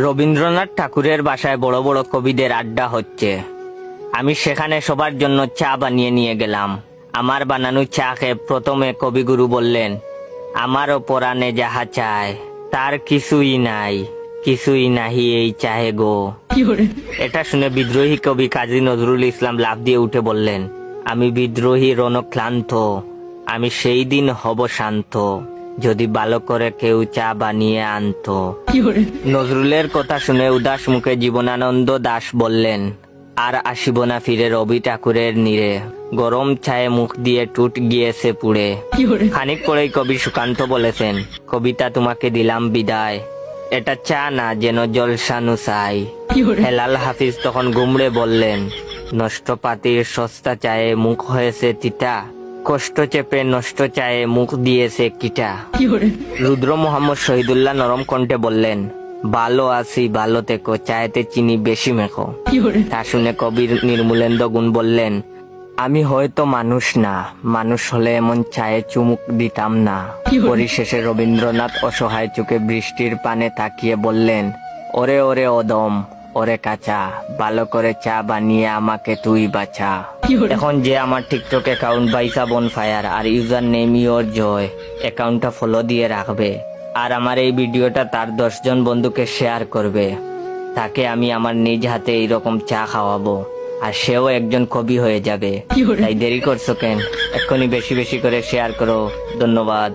রবীন্দ্রনাথ ঠাকুরের বাসায় বড় বড় কবিদের আড্ডা হচ্ছে। আমি সেখানে সবার জন্য চা বানিয়ে নিয়ে গেলাম। আমার বানানো চা খেয়ে প্রথমে কবিগুরু বললেন, আমারও পরাণে যাহা চায় তার কিছুই নাই, কিছুই নাহি এই চাহে গো। এটা শুনে বিদ্রোহী কবি কাজী নজরুল ইসলাম লাফ দিয়ে উঠে বললেন, আমি বিদ্রোহী রণক্লান্ত, আমি সেই দিন হব শান্ত, যদি ভালো করে কেউ চা বানিয়ে আনতো। নজরুলের কথা শুনে উদাস মুখে জীবনানন্দ দাশ বললেন, আর আসিব না ফিরে রবি ঠাকুরের নীড়ে, গরম চায়ে মুখ দিয়ে টুট গিয়েছে পুড়ে। খানিক পরেই কবি সুকান্ত বলেছেন, কবিতা তোমাকে দিলাম বিদায়, এটা চা না যেন জলসানু চাই। হেলাল হাফিজ তখন গুমড়ে বললেন, নষ্ট পাতির সস্তা চায়ে মুখ হয়েছে তিতা, কষ্ট চেপে নষ্ট চায়ে মুখ দিয়েছে কিটা। রুদ্র মোহাম্মদ শহীদুল্লাহ নরম কণ্ঠে বললেন, ভালো আছি ভালো থেকো, চায়েতে চিনি বেশি মেখো। তা শুনে কবির নির্মূলেন্দ্র গুণ বললেন, আমি হয়তো মানুষ না, মানুষ হলে এমন চায়ে চুমুক দিতাম না। পরিশেষে রবীন্দ্রনাথ অসহায় চোখে বৃষ্টির পানে তাকিয়ে বললেন, ওরে ওরে অদম, ওরে কাঁচা, ভালো করে চা বানিয়ে আমাকে তুই বাঁচা। এখন যে আমার টিকটক অ্যাকাউন্ট বাইসা বনফায়ার আর ইউজার নেম ইওর জয় অ্যাকাউন্টটা ফলো দিয়ে রাখবে, আর আমার এই ভিডিওটা তার 10 জন বন্ধুকে শেয়ার করবে, তাকে আমি আমার নিজ হাতে এইরকম চা খাওয়াবো, আর সেও একজন কবি হয়ে যাবে। তাই দেরি করছো কেন? এক্ষুনি বেশি বেশি করে শেয়ার করো। ধন্যবাদ।